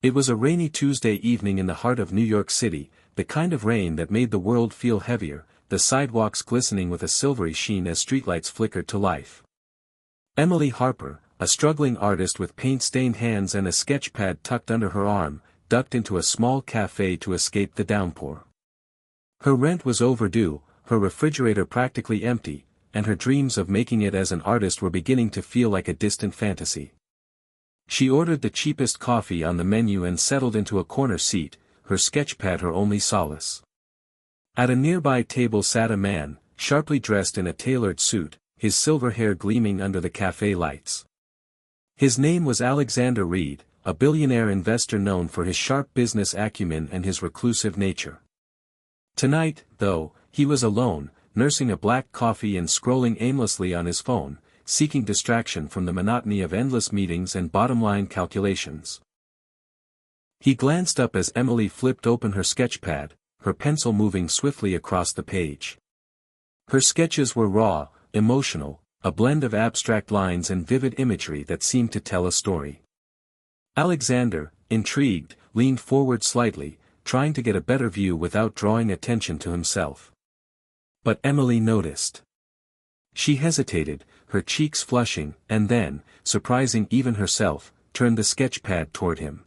It was a rainy Tuesday evening in the heart of New York City, the kind of rain that made the world feel heavier, the sidewalks glistening with a silvery sheen as streetlights flickered to life. Emily Harper, a struggling artist with paint-stained hands and a sketchpad tucked under her arm, ducked into a small cafe to escape the downpour. Her rent was overdue, her refrigerator practically empty, and her dreams of making it as an artist were beginning to feel like a distant fantasy. She ordered the cheapest coffee on the menu and settled into a corner seat, her sketchpad her only solace. At a nearby table sat a man, sharply dressed in a tailored suit, his silver hair gleaming under the cafe lights. His name was Alexander Reed, a billionaire investor known for his sharp business acumen and his reclusive nature. Tonight, though, he was alone, nursing a black coffee and scrolling aimlessly on his phone, seeking distraction from the monotony of endless meetings and bottom-line calculations. He glanced up as Emily flipped open her sketchpad, her pencil moving swiftly across the page. Her sketches were raw, emotional, a blend of abstract lines and vivid imagery that seemed to tell a story. Alexander, intrigued, leaned forward slightly, trying to get a better view without drawing attention to himself. But Emily noticed. She hesitated, her cheeks flushing, and then, surprising even herself, turned the sketchpad toward him.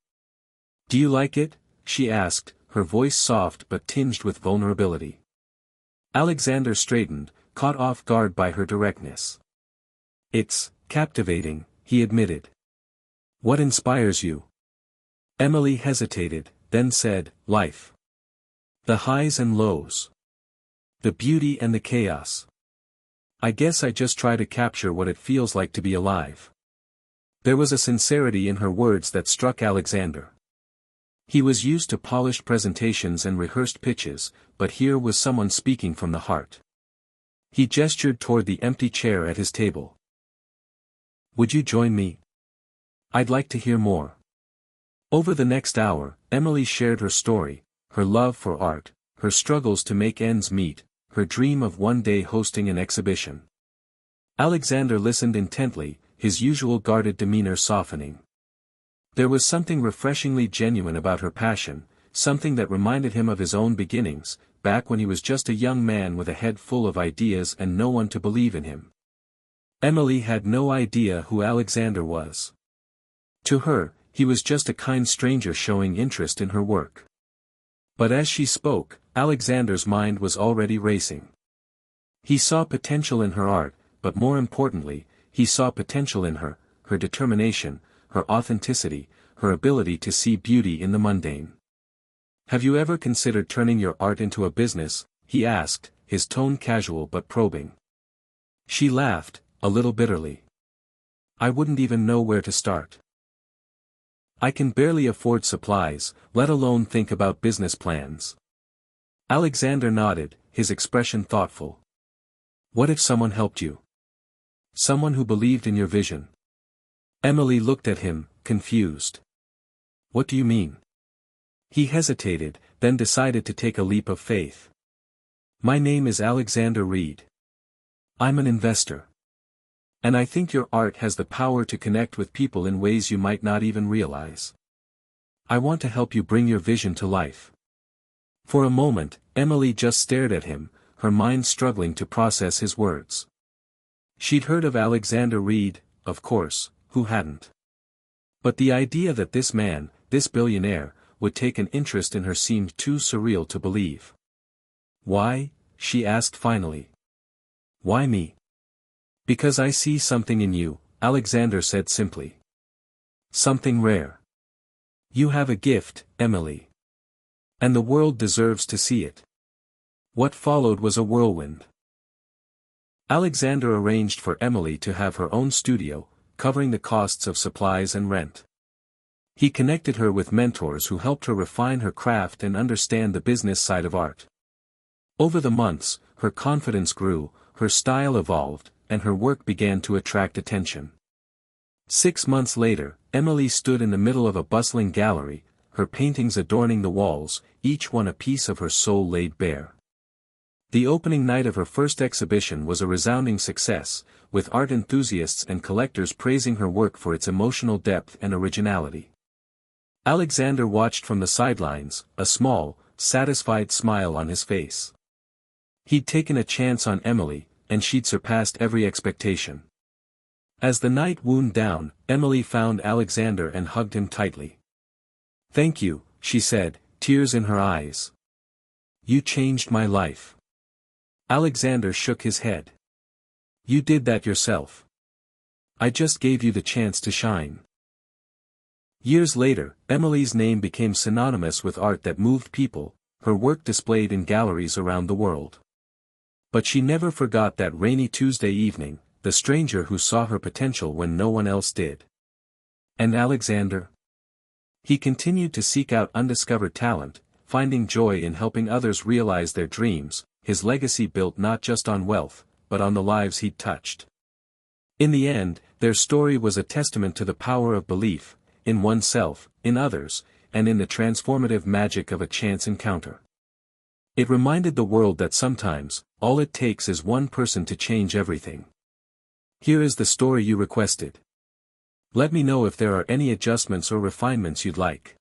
"Do you like it?" she asked, her voice soft but tinged with vulnerability. Alexander straightened, caught off guard by her directness. "It's captivating," he admitted. "What inspires you?" Emily hesitated, then said, "Life. The highs and lows. The beauty and the chaos. I guess I just try to capture what it feels like to be alive." There was a sincerity in her words that struck Alexander. He was used to polished presentations and rehearsed pitches, but here was someone speaking from the heart. He gestured toward the empty chair at his table. "Would you join me? I'd like to hear more." Over the next hour, Emily shared her story, her love for art, her struggles to make ends meet, her dream of one day hosting an exhibition. Alexander listened intently, his usual guarded demeanor softening. There was something refreshingly genuine about her passion, something that reminded him of his own beginnings, back when he was just a young man with a head full of ideas and no one to believe in him. Emily had no idea who Alexander was. To her, he was just a kind stranger showing interest in her work. But as she spoke, Alexander's mind was already racing. He saw potential in her art, but more importantly, he saw potential in her, her determination, her authenticity, her ability to see beauty in the mundane. "Have you ever considered turning your art into a business?" he asked, his tone casual but probing. She laughed, a little bitterly. "I wouldn't even know where to start. I can barely afford supplies, let alone think about business plans." Alexander nodded, his expression thoughtful. "What if someone helped you? Someone who believed in your vision?" Emily looked at him, confused. "What do you mean?" He hesitated, then decided to take a leap of faith. "My name is Alexander Reed. I'm an investor. And I think your art has the power to connect with people in ways you might not even realize. I want to help you bring your vision to life." For a moment, Emily just stared at him, her mind struggling to process his words. She'd heard of Alexander Reed, of course, who hadn't? But the idea that this man, this billionaire, would take an interest in her seemed too surreal to believe. "Why?" she asked finally. "Why me?" "Because I see something in you," Alexander said simply. "Something rare. You have a gift, Emily. And the world deserves to see it." What followed was a whirlwind. Alexander arranged for Emily to have her own studio, covering the costs of supplies and rent. He connected her with mentors who helped her refine her craft and understand the business side of art. Over the months, her confidence grew, her style evolved, and her work began to attract attention. 6 months later, Emily stood in the middle of a bustling gallery, her paintings adorning the walls, each one a piece of her soul laid bare. The opening night of her first exhibition was a resounding success, with art enthusiasts and collectors praising her work for its emotional depth and originality. Alexander watched from the sidelines, a small, satisfied smile on his face. He'd taken a chance on Emily, and she'd surpassed every expectation. As the night wound down, Emily found Alexander and hugged him tightly. "Thank you," she said, tears in her eyes. "You changed my life." Alexander shook his head. "You did that yourself. I just gave you the chance to shine." Years later, Emily's name became synonymous with art that moved people, her work displayed in galleries around the world. But she never forgot that rainy Tuesday evening, the stranger who saw her potential when no one else did. And Alexander? He continued to seek out undiscovered talent, finding joy in helping others realize their dreams, his legacy built not just on wealth, but on the lives he'd touched. In the end, their story was a testament to the power of belief, in oneself, in others, and in the transformative magic of a chance encounter. It reminded the world that sometimes, all it takes is one person to change everything. Here is the story you requested. Let me know if there are any adjustments or refinements you'd like.